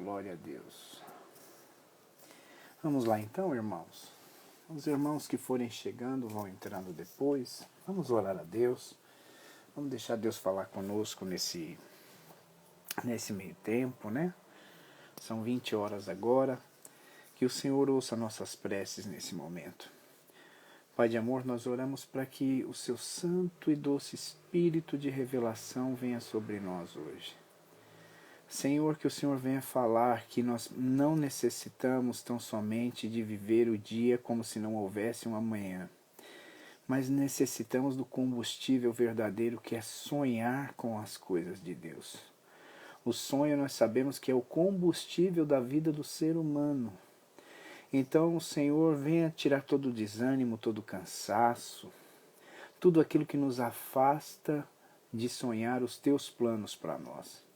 Glória a Deus. Vamos lá então, irmãos. Os irmãos que forem chegando vão entrando depois. Vamos orar a Deus. Vamos deixar Deus falar conosco nesse meio tempo, né? São 20 horas agora. Que o Senhor ouça nossas preces nesse momento. Pai de amor, nós oramos para que o seu santo e doce Espírito de revelação venha sobre nós hoje. Senhor, que o Senhor venha falar que nós não necessitamos tão somente de viver o dia como se não houvesse um amanhã, mas necessitamos do combustível verdadeiro que é sonhar com as coisas de Deus. O sonho nós sabemos que é o combustível da vida do ser humano. Então o Senhor venha tirar todo o desânimo, todo o cansaço, tudo aquilo que nos afasta de sonhar os teus planos para nós.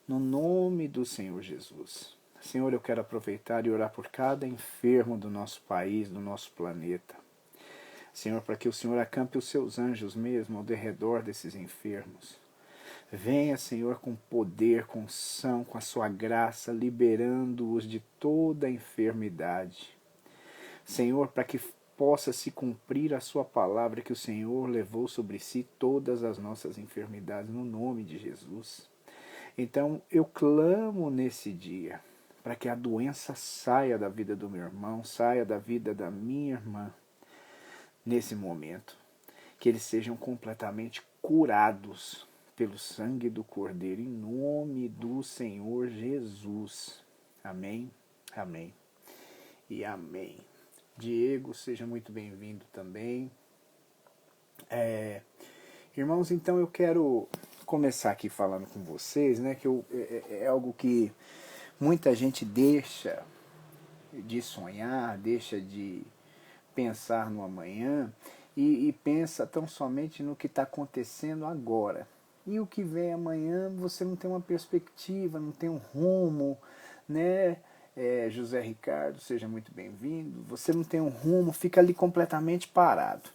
No nome do Senhor Jesus. Senhor, eu quero aproveitar e orar por cada enfermo do nosso país, do nosso planeta. Senhor, para que o Senhor acampe os seus anjos mesmo ao derredor desses enfermos. Venha, Senhor, com poder, com unção, com a sua graça, liberando-os de toda a enfermidade. Senhor, para que possa se cumprir a sua palavra, que o Senhor levou sobre si todas as nossas enfermidades, no nome de Jesus. Então, eu clamo nesse dia, para que a doença saia da vida do meu irmão, saia da vida da minha irmã, nesse momento. Que eles sejam completamente curados pelo sangue do Cordeiro, em nome do Senhor Jesus. Amém, amém e amém. Diego, seja muito bem-vindo também. Irmãos, então eu quero começar aqui falando com vocês, né, que é algo que muita gente deixa de sonhar, deixa de pensar no amanhã e pensa tão somente no que está acontecendo agora. E o que vem amanhã, você não tem uma perspectiva, não tem um rumo, né? José Ricardo, seja muito bem-vindo. Você não tem um rumo, fica ali completamente parado.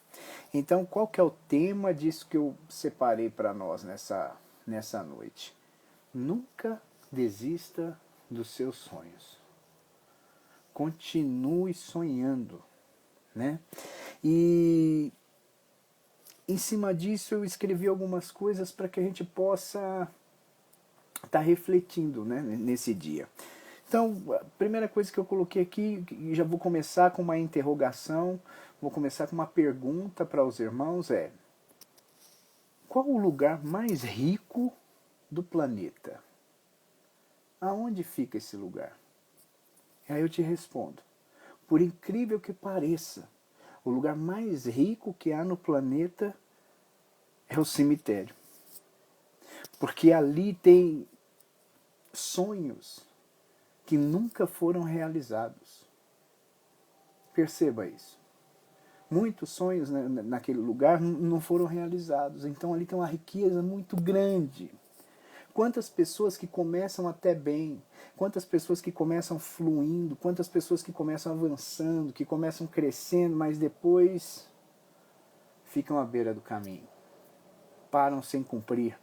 Então, qual que é o tema disso que eu separei para nós nessa noite? Nunca desista dos seus sonhos. Continue sonhando, né? E em cima disso eu escrevi algumas coisas para que a gente possa estar refletindo, né, nesse dia. Então, a primeira coisa que eu coloquei aqui, já vou começar com uma interrogação, vou começar com uma pergunta para os irmãos, qual o lugar mais rico do planeta? Aonde fica esse lugar? Aí eu te respondo, por incrível que pareça, o lugar mais rico que há no planeta é o cemitério. Porque ali tem sonhos que nunca foram realizados. Perceba isso. Muitos sonhos naquele lugar não foram realizados. Então ali tem uma riqueza muito grande. Quantas pessoas que começam até bem, quantas pessoas que começam fluindo, quantas pessoas que começam avançando, que começam crescendo, mas depois ficam à beira do caminho. Param sem cumprir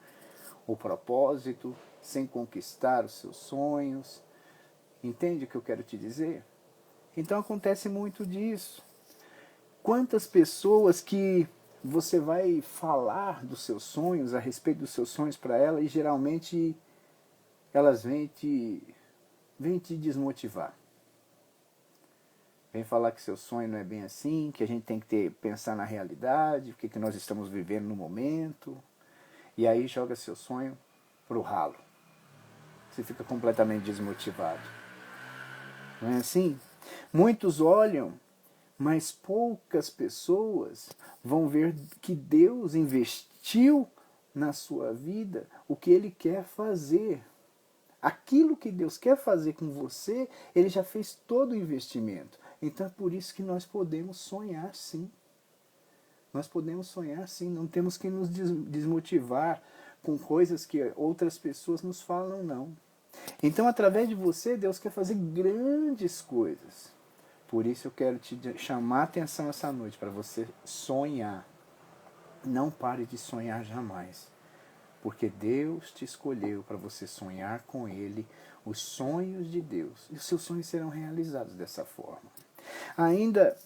o propósito, sem conquistar os seus sonhos. Entende o que eu quero te dizer? Então acontece muito disso. Quantas pessoas que você vai falar dos seus sonhos, a respeito dos seus sonhos para ela, e geralmente elas vêm te desmotivar. Vem falar que seu sonho não é bem assim, que a gente tem que pensar na realidade, o que nós estamos vivendo no momento. E aí joga seu sonho pro ralo. Você fica completamente desmotivado. Não é assim? Muitos olham, mas poucas pessoas vão ver que Deus investiu na sua vida o que Ele quer fazer. Aquilo que Deus quer fazer com você, Ele já fez todo o investimento. Então é por isso que nós podemos sonhar sim. Nós podemos sonhar sim, não temos que nos desmotivar com coisas que outras pessoas nos falam, não. Então, através de você, Deus quer fazer grandes coisas. Por isso eu quero te chamar a atenção essa noite, para você sonhar. Não pare de sonhar jamais. Porque Deus te escolheu para você sonhar com Ele os sonhos de Deus. E os seus sonhos serão realizados dessa forma. Ainda,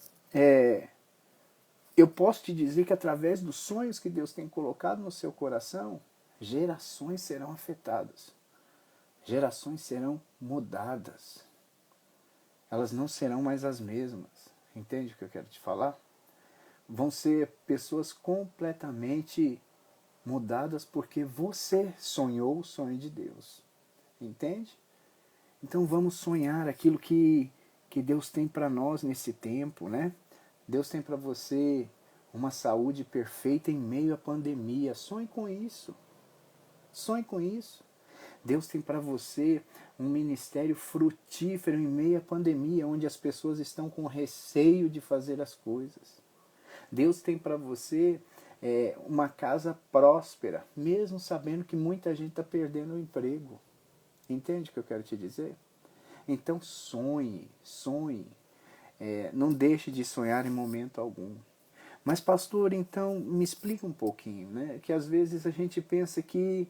eu posso te dizer que através dos sonhos que Deus tem colocado no seu coração, gerações serão afetadas. Gerações serão mudadas. Elas não serão mais as mesmas. Entende o que eu quero te falar? Vão ser pessoas completamente mudadas porque você sonhou o sonho de Deus. Entende? Então vamos sonhar aquilo que Deus tem para nós nesse tempo, né? Deus tem para você uma saúde perfeita em meio à pandemia. Sonhe com isso. Sonhe com isso. Deus tem para você um ministério frutífero em meio à pandemia, onde as pessoas estão com receio de fazer as coisas. Deus tem para você uma casa próspera, mesmo sabendo que muita gente está perdendo o emprego. Entende o que eu quero te dizer? Então sonhe, sonhe. Não deixe de sonhar em momento algum. Mas pastor, então me explica um pouquinho, né? Que às vezes a gente pensa que,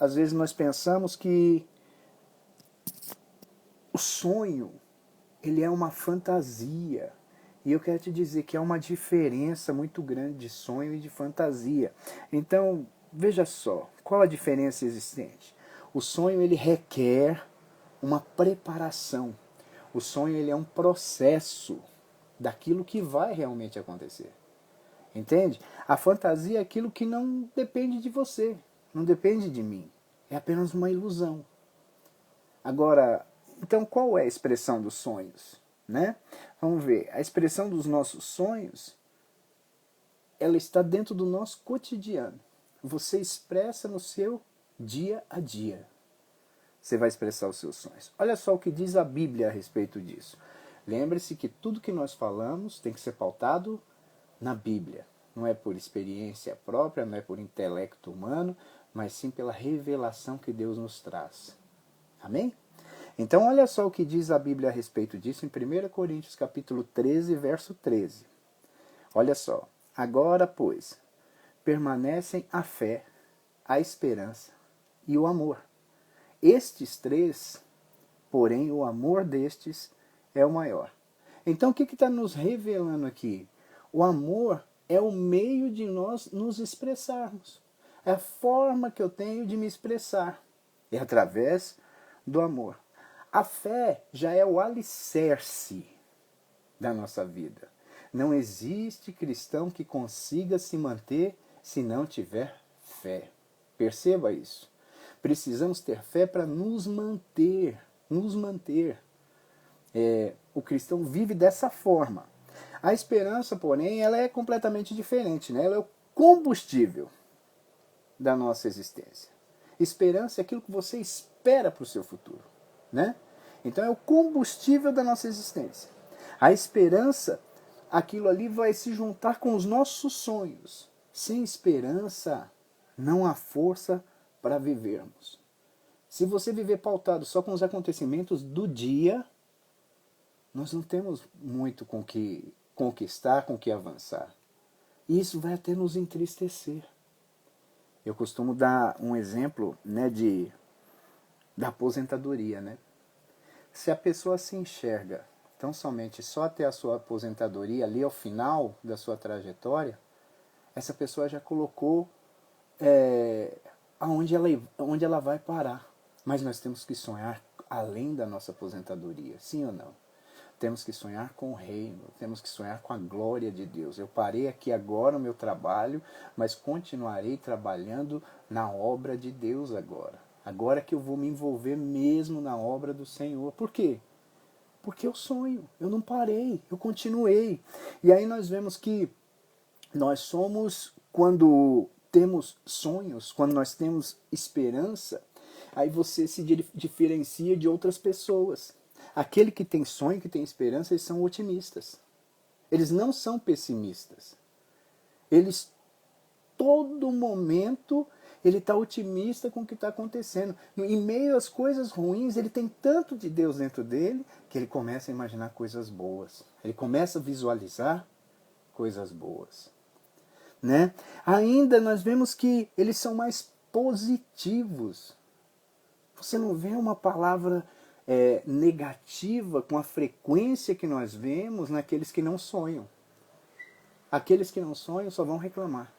às vezes nós pensamos que o sonho, ele é uma fantasia. E eu quero te dizer que há uma diferença muito grande de sonho e de fantasia. Então, veja só, qual a diferença existente? O sonho, ele requer uma preparação. O sonho, ele é um processo daquilo que vai realmente acontecer. Entende? A fantasia é aquilo que não depende de você, não depende de mim. É apenas uma ilusão. Agora, então qual é a expressão dos sonhos? Né? Vamos ver, a expressão dos nossos sonhos, ela está dentro do nosso cotidiano. Você expressa no seu dia a dia. Você vai expressar os seus sonhos. Olha só o que diz a Bíblia a respeito disso. Lembre-se que tudo que nós falamos tem que ser pautado na Bíblia. Não é por experiência própria, não é por intelecto humano, mas sim pela revelação que Deus nos traz. Amém? Então olha só o que diz a Bíblia a respeito disso em 1 Coríntios capítulo 13, verso 13. Olha só. Agora, pois, permanecem a fé, a esperança e o amor. Estes três, porém o amor destes é o maior. Então o que está nos revelando aqui? O amor é o meio de nós nos expressarmos. É a forma que eu tenho de me expressar. É através do amor. A fé já é o alicerce da nossa vida. Não existe cristão que consiga se manter se não tiver fé. Perceba isso. Precisamos ter fé para nos manter. Nos manter. O cristão vive dessa forma. A esperança, porém, ela é completamente diferente, né? Ela é o combustível da nossa existência. Esperança é aquilo que você espera para o seu futuro, né? Então é o combustível da nossa existência. A esperança, aquilo ali vai se juntar com os nossos sonhos. Sem esperança, não há força para vivermos. Se você viver pautado só com os acontecimentos do dia, nós não temos muito com que conquistar, com que avançar. E isso vai até nos entristecer. Eu costumo dar um exemplo, né, da aposentadoria, né? Se a pessoa se enxerga tão somente só até a sua aposentadoria, ali ao final da sua trajetória, essa pessoa já colocou onde ela vai parar. Mas nós temos que sonhar além da nossa aposentadoria, sim ou não? Temos que sonhar com o reino, temos que sonhar com a glória de Deus. Eu parei aqui agora o meu trabalho, mas continuarei trabalhando na obra de Deus agora. Agora que eu vou me envolver mesmo na obra do Senhor. Por quê? Porque eu sonho, eu não parei, eu continuei. E aí nós vemos que nós somos, quando temos sonhos, quando nós temos esperança, aí você se diferencia de outras pessoas. Aquele que tem sonho, que tem esperança, eles são otimistas. Eles não são pessimistas. Eles, todo momento, ele está otimista com o que está acontecendo. Em meio às coisas ruins, ele tem tanto de Deus dentro dele, que ele começa a imaginar coisas boas. Ele começa a visualizar coisas boas. né? Ainda nós vemos que eles são mais positivos. Você não vê uma palavra negativa com a frequência que nós vemos naqueles que não sonham. Aqueles que não sonham só vão reclamar.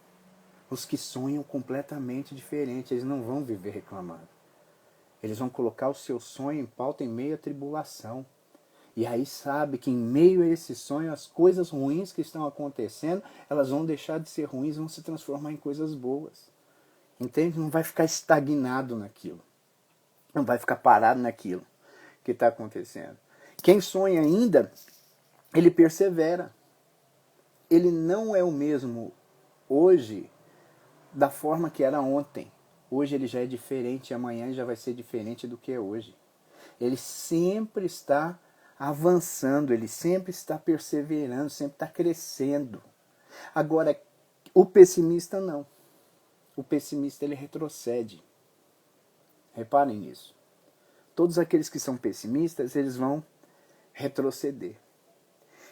Os que sonham completamente diferente, eles não vão viver reclamando. Eles vão colocar o seu sonho em pauta em meio à tribulação. E aí sabe que em meio a esse sonho, as coisas ruins que estão acontecendo, elas vão deixar de ser ruins, vão se transformar em coisas boas. Entende? Não vai ficar estagnado naquilo. Não vai ficar parado naquilo que está acontecendo. Quem sonha ainda, ele persevera. Ele não é o mesmo hoje da forma que era ontem. Hoje ele já é diferente, amanhã já vai ser diferente do que é hoje. Ele sempre está avançando, ele sempre está perseverando, sempre está crescendo. Agora, o pessimista não. O pessimista ele retrocede. Reparem nisso. Todos aqueles que são pessimistas, eles vão retroceder.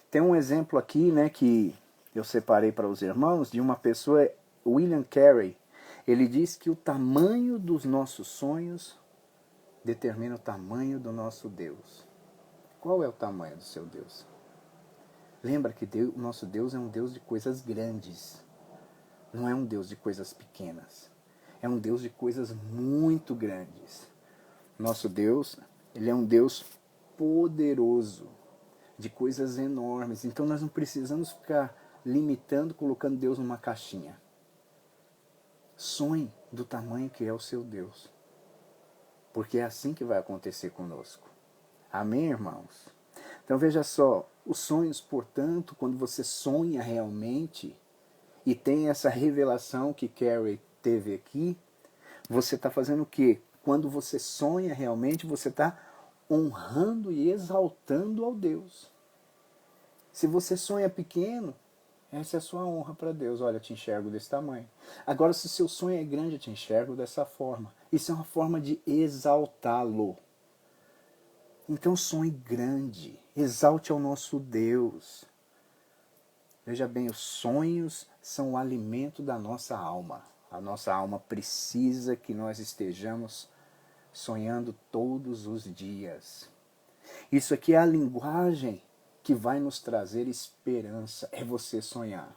Tem um exemplo aqui, né, que eu separei para os irmãos, de uma pessoa, William Carey. Ele diz que o tamanho dos nossos sonhos determina o tamanho do nosso Deus. Qual é o tamanho do seu Deus? Lembra que o nosso Deus é um Deus de coisas grandes. Não é um Deus de coisas pequenas. É um Deus de coisas muito grandes. Nosso Deus, ele é um Deus poderoso, de coisas enormes. Então nós não precisamos ficar limitando, colocando Deus numa caixinha. Sonhe do tamanho que é o seu Deus. Porque é assim que vai acontecer conosco. Amém, irmãos? Então veja só, os sonhos, portanto, quando você sonha realmente e tem essa revelação que Carey teve aqui, você está fazendo o quê? Quando você sonha realmente, você está honrando e exaltando ao Deus. Se você sonha pequeno, essa é a sua honra para Deus. Olha, eu te enxergo desse tamanho. Agora, se o seu sonho é grande, eu te enxergo dessa forma. Isso é uma forma de exaltá-lo. Então sonhe grande, exalte ao nosso Deus. Veja bem, os sonhos são o alimento da nossa alma. A nossa alma precisa que nós estejamos sonhando todos os dias. Isso aqui é a linguagem que vai nos trazer esperança, é você sonhar.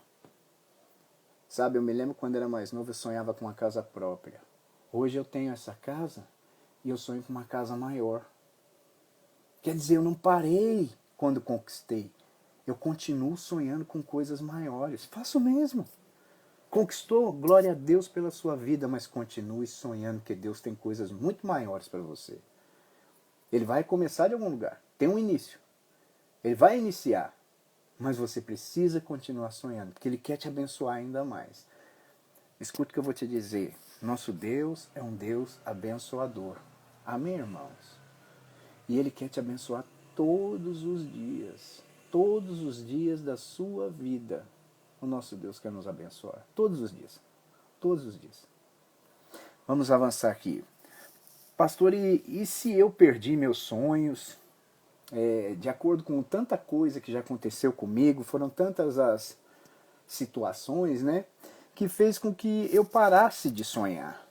Sabe, eu me lembro quando era mais novo, eu sonhava com uma casa própria. Hoje eu tenho essa casa e eu sonho com uma casa maior. Quer dizer, eu não parei quando conquistei. Eu continuo sonhando com coisas maiores. Faço o mesmo. Conquistou, glória a Deus pela sua vida, mas continue sonhando que Deus tem coisas muito maiores para você. Ele vai começar de algum lugar. Tem um início. Ele vai iniciar. Mas você precisa continuar sonhando, porque Ele quer te abençoar ainda mais. Escute o que eu vou te dizer. Nosso Deus é um Deus abençoador. Amém, irmãos? E Ele quer te abençoar todos os dias. Todos os dias da sua vida. O nosso Deus quer nos abençoar. Todos os dias. Todos os dias. Vamos avançar aqui. Pastor, e se eu perdi meus sonhos? De acordo com tanta coisa que já aconteceu comigo, foram tantas as situações, né, que fez com que eu parasse de sonhar.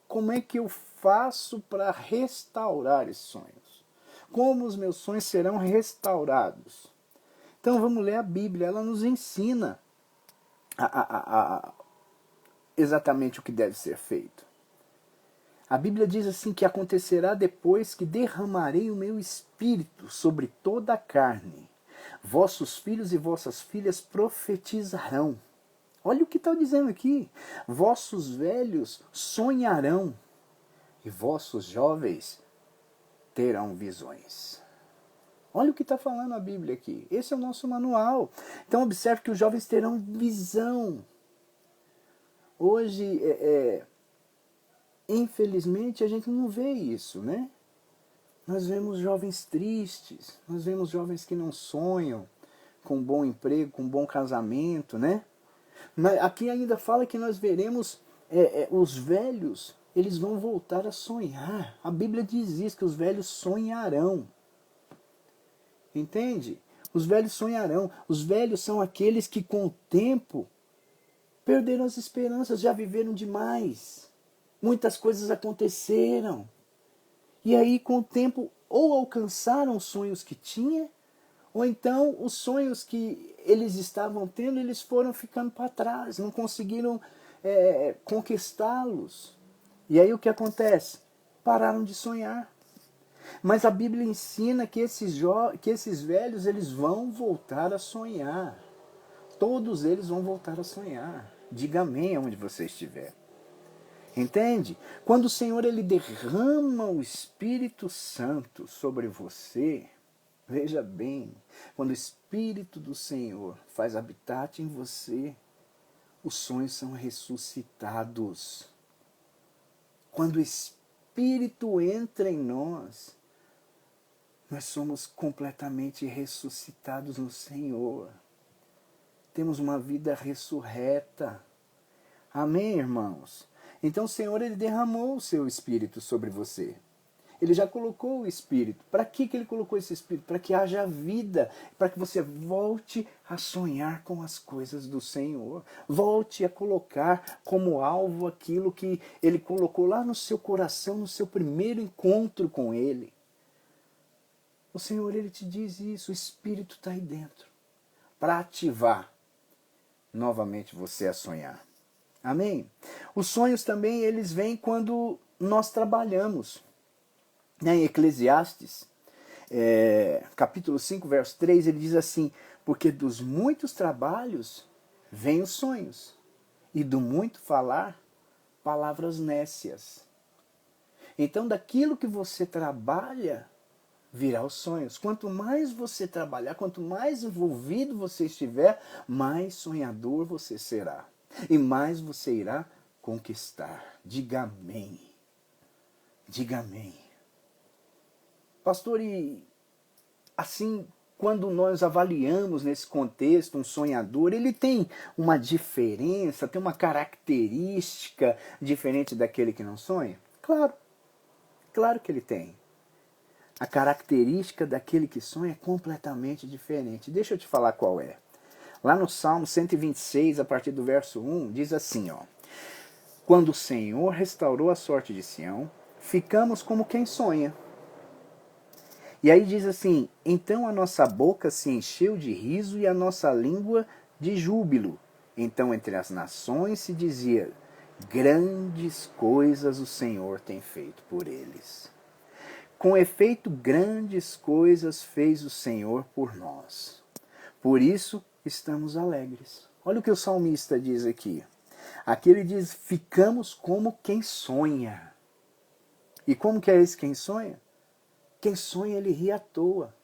Como é que eu faço para restaurar esses sonhos? Como os meus sonhos serão restaurados? Então vamos ler a Bíblia, ela nos ensina exatamente o que deve ser feito. A Bíblia diz assim que acontecerá depois que derramarei o meu espírito sobre toda a carne. Vossos filhos e vossas filhas profetizarão. Olha o que está dizendo aqui. Vossos velhos sonharão e vossos jovens terão visões. Olha o que está falando a Bíblia aqui. Esse é o nosso manual. Então observe que os jovens terão visão. Hoje, infelizmente, a gente não vê isso, né? Nós vemos jovens tristes, nós vemos jovens que não sonham com um bom emprego, com um bom casamento, né? Mas aqui ainda fala que nós veremos os velhos, eles vão voltar a sonhar. A Bíblia diz isso, que os velhos sonharão. Entende? Os velhos sonharão. Os velhos são aqueles que com o tempo Perderam as esperanças, já viveram demais. Muitas coisas aconteceram. E aí, com o tempo, ou alcançaram os sonhos que tinha, ou então os sonhos que eles estavam tendo, eles foram ficando para trás, não conseguiram conquistá-los. E aí o que acontece? Pararam de sonhar. Mas a Bíblia ensina que esses velhos, eles vão voltar a sonhar. Todos eles vão voltar a sonhar. Diga amém onde você estiver. Entende? Quando o Senhor ele derrama o Espírito Santo sobre você, veja bem, quando o Espírito do Senhor faz habitat em você, os sonhos são ressuscitados. Quando o Espírito entra em nós somos completamente ressuscitados no Senhor. Temos uma vida ressurreta. Amém, irmãos? Então o Senhor ele derramou o seu Espírito sobre você. Ele já colocou o Espírito. Para que ele colocou esse Espírito? Para que haja vida, para que você volte a sonhar com as coisas do Senhor. Volte a colocar como alvo aquilo que Ele colocou lá no seu coração, no seu primeiro encontro com Ele. O Senhor ele te diz isso, o Espírito está aí dentro, para ativar novamente você a sonhar. Amém? Os sonhos também eles vêm quando nós trabalhamos. Em Eclesiastes, capítulo 5, verso 3, ele diz assim: porque dos muitos trabalhos vêm os sonhos, e do muito falar, palavras nécias. Então, daquilo que você trabalha, virá os sonhos. Quanto mais você trabalhar, quanto mais envolvido você estiver, mais sonhador você será. E mais você irá conquistar. Diga amém. Diga amém. Pastor, e assim, quando nós avaliamos nesse contexto um sonhador, ele tem uma diferença, tem uma característica diferente daquele que não sonha? Claro, claro que ele tem. A característica daquele que sonha é completamente diferente. Deixa eu te falar qual é. Lá no Salmo 126, a partir do verso 1, diz assim, ó: quando o Senhor restaurou a sorte de Sião, ficamos como quem sonha. E aí diz assim: então a nossa boca se encheu de riso e a nossa língua de júbilo. Então entre as nações se dizia: grandes coisas o Senhor tem feito por eles. Com efeito, grandes coisas fez o Senhor por nós. Por isso, estamos alegres. Olha o que o salmista diz aqui. Aqui ele diz, ficamos como quem sonha. E como que é esse quem sonha? Quem sonha, ele ri à toa.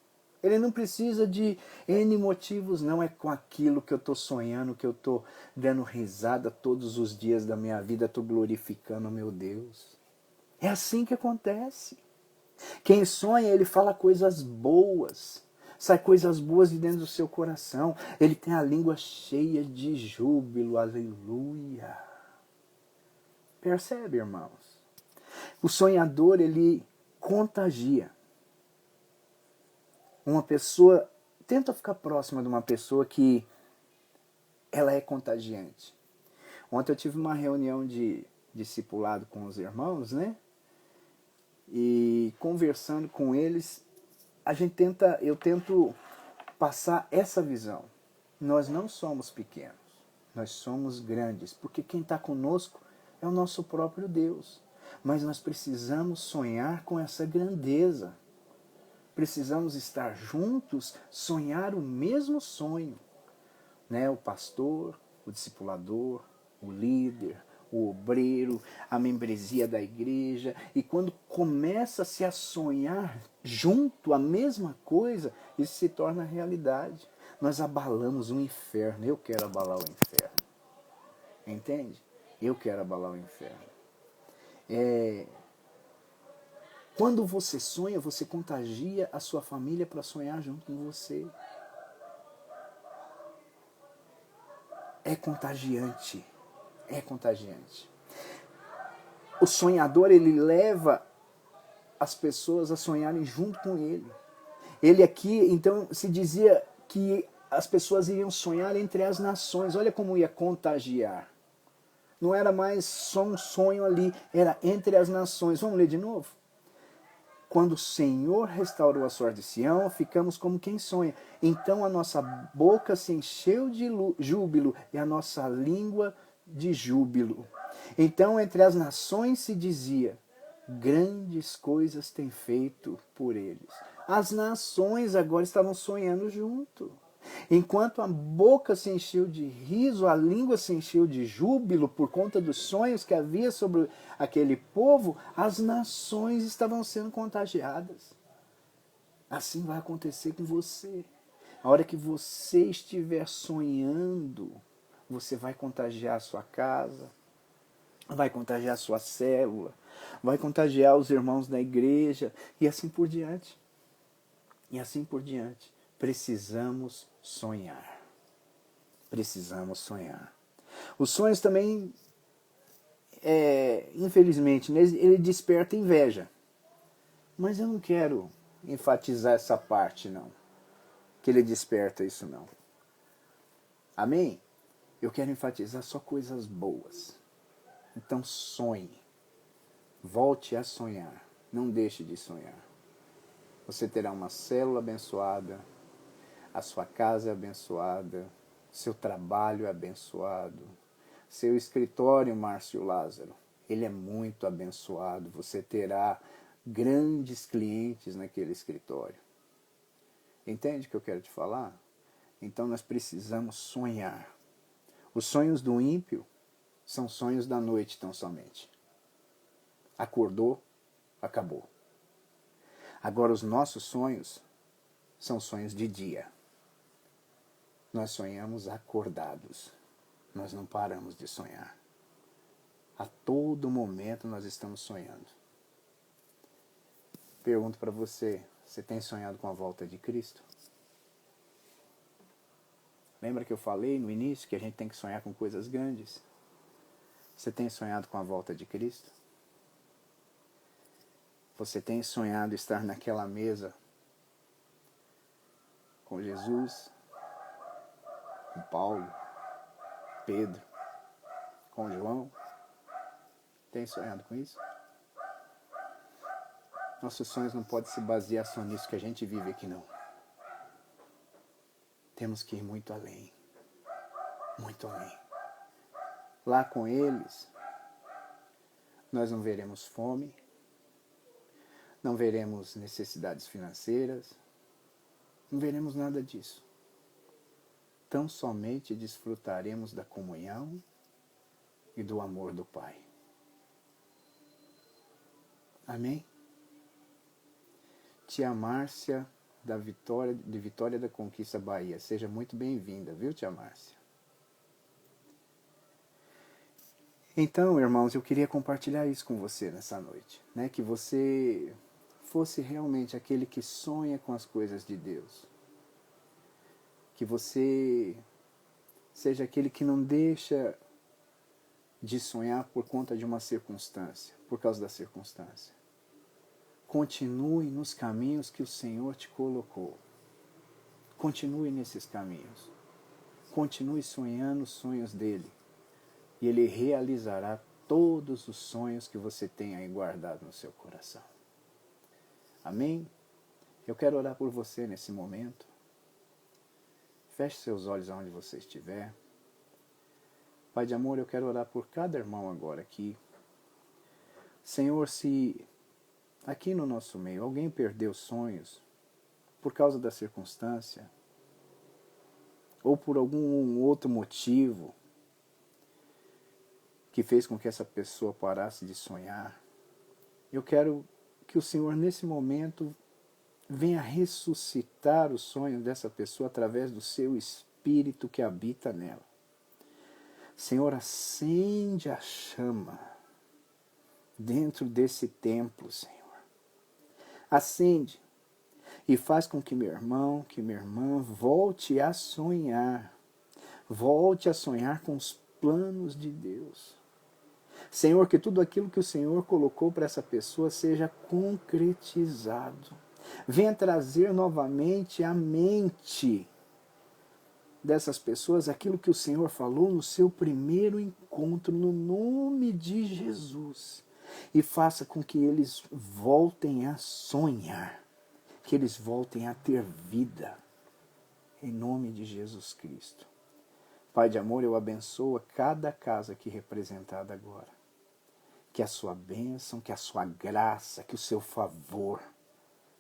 Ele não precisa de N motivos, não. É com aquilo que eu estou sonhando, que eu estou dando risada todos os dias da minha vida, estou glorificando o meu Deus. É assim que acontece. Quem sonha, ele fala coisas boas. Sai coisas boas de dentro do seu coração. Ele tem a língua cheia de júbilo. Aleluia. Percebe, irmãos? O sonhador, ele contagia. Uma pessoa, tenta ficar próxima de uma pessoa que ela é contagiante. Ontem eu tive uma reunião de discipulado com os irmãos, né? E conversando com eles, eu tento passar essa visão. Nós não somos pequenos, nós somos grandes, porque quem está conosco é o nosso próprio Deus. Mas nós precisamos sonhar com essa grandeza. Precisamos estar juntos, sonhar o mesmo sonho. Né? O pastor, o discipulador, o líder, o obreiro, a membresia da igreja. E quando começa-se a sonhar junto a mesma coisa, isso se torna realidade. Nós abalamos o inferno. Eu quero abalar o inferno. Entende? Eu quero abalar o inferno. Quando você sonha, você contagia a sua família para sonhar junto com você. É contagiante. É contagiante. O sonhador, ele leva as pessoas a sonharem junto com ele. Ele aqui, então, se dizia que as pessoas iriam sonhar entre as nações. Olha como ia contagiar. Não era mais só um sonho ali, era entre as nações. Vamos ler de novo? Quando o Senhor restaurou a sorte de Sião, ficamos como quem sonha. Então a nossa boca se encheu de júbilo e a nossa língua de júbilo. Então entre as nações se dizia, grandes coisas tem feito por eles. As nações agora estavam sonhando junto. Enquanto a boca se encheu de riso, a língua se encheu de júbilo por conta dos sonhos que havia sobre aquele povo, as nações estavam sendo contagiadas. Assim vai acontecer com você. A hora que você estiver sonhando, você vai contagiar a sua casa, vai contagiar a sua célula, vai contagiar os irmãos da igreja e assim por diante. E assim por diante. Precisamos sonhar. Precisamos sonhar. Os sonhos também, infelizmente, ele desperta inveja. Mas eu não quero enfatizar essa parte, não. Que ele desperta isso, não. Amém? Eu quero enfatizar só coisas boas. Então sonhe. Volte a sonhar. Não deixe de sonhar. Você terá uma célula abençoada. A sua casa é abençoada, seu trabalho é abençoado, seu escritório, Márcio Lázaro, ele é muito abençoado. Você terá grandes clientes naquele escritório. Entende o que eu quero te falar? Então nós precisamos sonhar. Os sonhos do ímpio são sonhos da noite tão somente. Acordou, acabou. Agora os nossos sonhos são sonhos de dia. Nós sonhamos acordados. Nós não paramos de sonhar. A todo momento nós estamos sonhando. Pergunto para você, você tem sonhado com a volta de Cristo? Lembra que eu falei no início que a gente tem que sonhar com coisas grandes? Você tem sonhado com a volta de Cristo? Você tem sonhado estar naquela mesa com Jesus, com Paulo, Pedro, com João? Tem sonhado com isso? Nossos sonhos não podem se basear só nisso que a gente vive aqui, não. Temos que ir muito além. Muito além. Lá com eles, nós não veremos fome, não veremos necessidades financeiras, não veremos nada disso. Tão somente desfrutaremos da comunhão e do amor do Pai. Amém? Tia Márcia de Vitória da Conquista, Bahia. Seja muito bem-vinda, viu, tia Márcia? Então, irmãos, eu queria compartilhar isso com você nessa noite, né? Que você fosse realmente aquele que sonha com as coisas de Deus. Que você seja aquele que não deixa de sonhar por conta de uma circunstância, por causa da circunstância. Continue nos caminhos que o Senhor te colocou. Continue nesses caminhos. Continue sonhando os sonhos dele. E ele realizará todos os sonhos que você tem aí guardado no seu coração. Amém? Eu quero orar por você nesse momento. Feche seus olhos aonde você estiver. Pai de amor, eu quero orar por cada irmão agora aqui. Senhor, se aqui no nosso meio alguém perdeu sonhos por causa da circunstância, ou por algum outro motivo que fez com que essa pessoa parasse de sonhar, eu quero que o Senhor nesse momento venha ressuscitar o sonho dessa pessoa através do seu Espírito que habita nela. Senhor, acende a chama dentro desse templo, Senhor. Acende e faz com que meu irmão, que minha irmã volte a sonhar. Volte a sonhar com os planos de Deus. Senhor, que tudo aquilo que o Senhor colocou para essa pessoa seja concretizado. Venha trazer novamente à mente dessas pessoas aquilo que o Senhor falou no seu primeiro encontro, no nome de Jesus. E faça com que eles voltem a sonhar, que eles voltem a ter vida, em nome de Jesus Cristo. Pai de amor, eu abençoo cada casa aqui representada agora. Que a sua bênção, que a sua graça, que o seu favor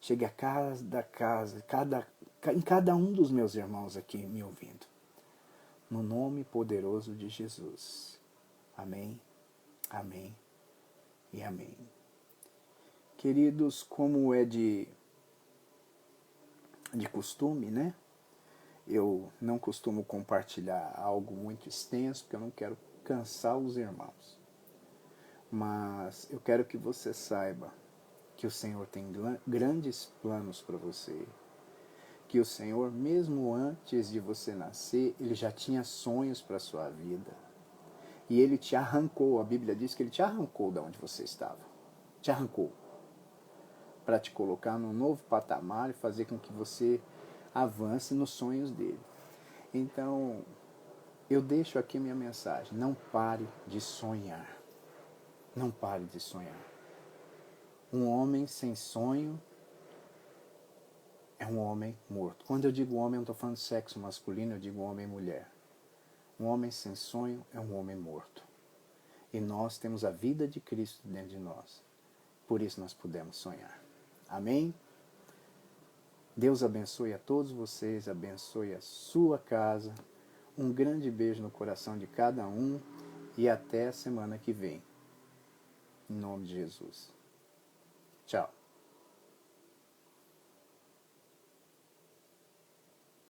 chegue a cada casa, em cada um dos meus irmãos aqui me ouvindo. No nome poderoso de Jesus. Amém, amém e amém. Queridos, como é de costume, né? Eu não costumo compartilhar algo muito extenso, porque eu não quero cansar os irmãos. Mas eu quero que você saiba que o Senhor tem grandes planos para você. Que o Senhor, mesmo antes de você nascer, Ele já tinha sonhos para a sua vida. E Ele te arrancou, a Bíblia diz que Ele te arrancou de onde você estava. Te arrancou. Para te colocar num novo patamar e fazer com que você avance nos sonhos dele. Então, eu deixo aqui minha mensagem. Não pare de sonhar. Não pare de sonhar. Um homem sem sonho é um homem morto. Quando eu digo homem, eu não estou falando de sexo masculino, eu digo homem e mulher. Um homem sem sonho é um homem morto. E nós temos a vida de Cristo dentro de nós. Por isso nós podemos sonhar. Amém? Deus abençoe a todos vocês, abençoe a sua casa. Um grande beijo no coração de cada um e até a semana que vem. Em nome de Jesus. Tchau.